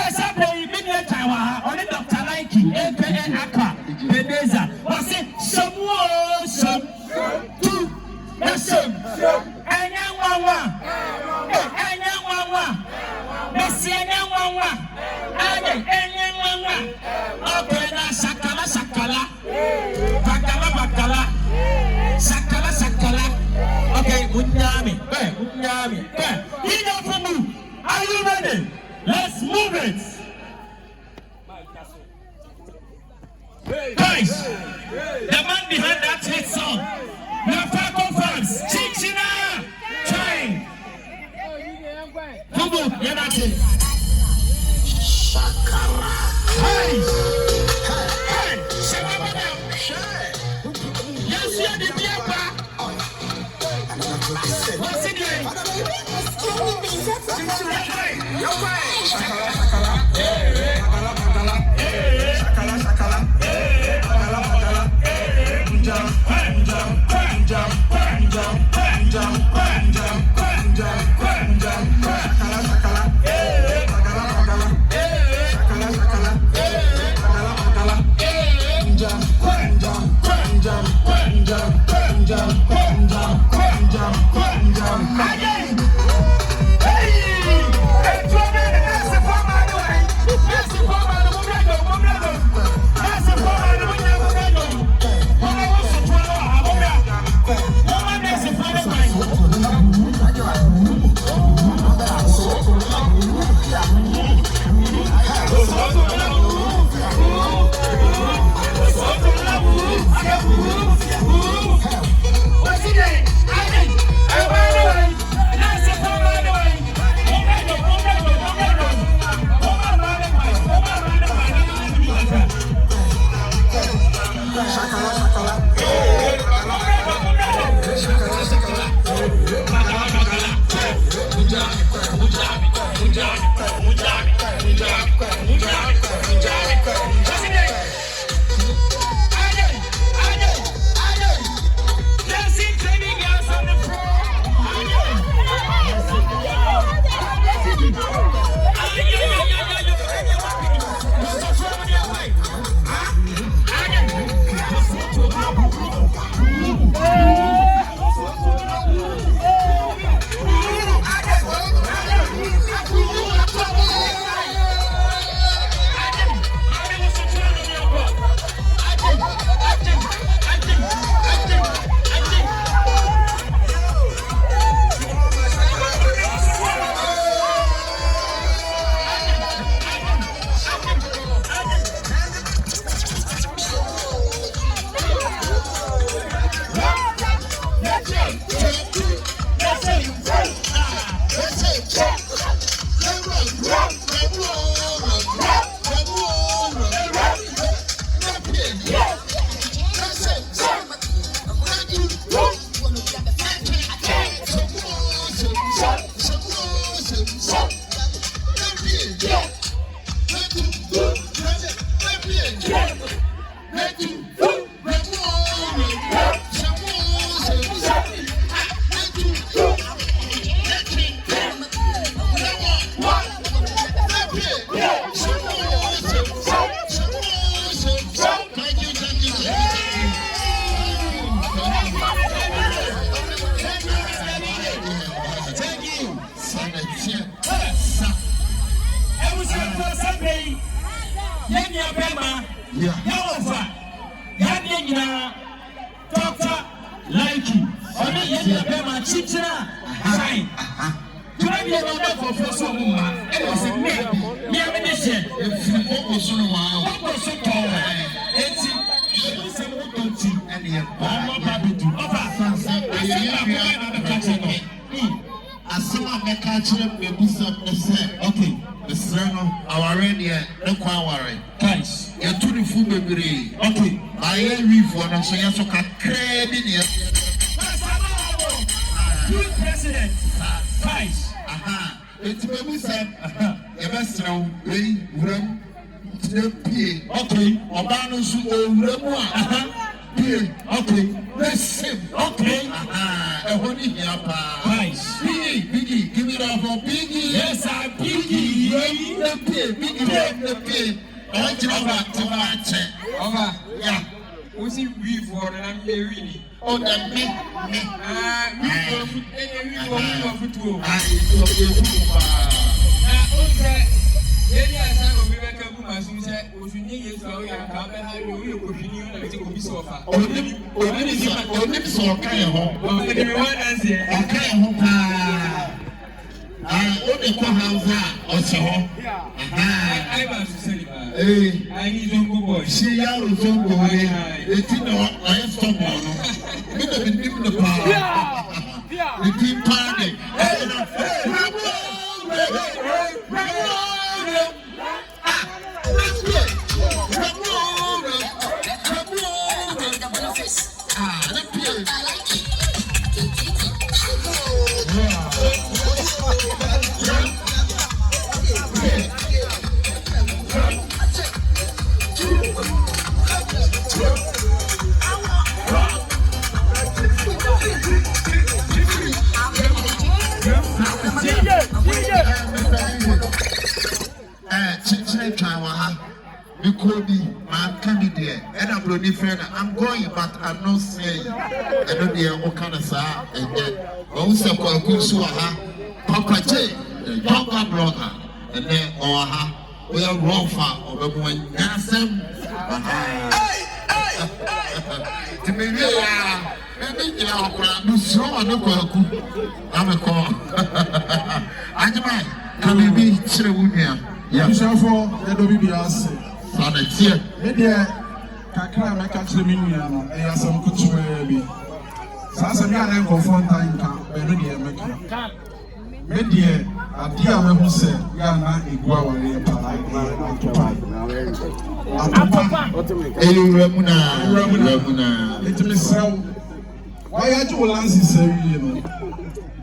Example, you bring your Taiwan, only Dr. Likee, aka Aka, Beneza, was it some two, and young one, Messi and young one, okay, now Sakala, okay, Wuram, are you ready? Let's move it. Guys, the man behind that hit song, Nafako fans, Chichina, trying. Hugo, you're not in. Shakara. Hey, Shakara. Yes, you're the Biapa. What's it doing? Hey! Doctor Likee. Only you have my chichina. Fine. You have your number for so much. It was a me ammunition. What was so long? What was so tall? It's a motor and the Asama mekache Mmebusem say okay the sermon our radio no kwa worry guys you to the food bebre okay I hear for no so yaso kakra bi ne good president guys it's Mmebusem you best know we Wuram the pie okay oba no so Wuram a okay listen okay ehoni here pa guys Biggie, give it up for Biggie. Yes, I'm Biggie. The pay. I want you to match. Over. Yeah. Who's it we for and I'm really? Oh, that me. I need Zongo boy. See ya, Zongo boy. It's in the stop on. We don't be the power. The team party. My candidate, and I'm bloody friend. I'm going, but I'm not saying. I don't know what kind of sa. And then also call Kunsuaha, Papa J, the younger brother, and then Oaha, we are Rofa or the one Yassam. To me, maybe you are so on the Kwaku. I'm a call. I can be Cherunia. Yes, for the WBS. Media kakra meka kire me nua no e yasam kutuwa bi sasa me ana nkofon tan ka be no de meka media ade a me hu se ya na egua ware pa atopa Wuram na etime sew why ya ju lansi sewi no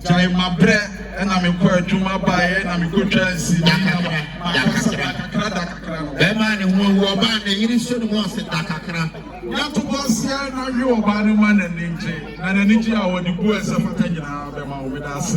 Jai my bread, and I'm a queer Juma by and I'm a good chance. Man, who were banned, you should want to Dakakra. Not to boss here, now you are banning man and ninja, and a ninja when you go as a Fatana with us.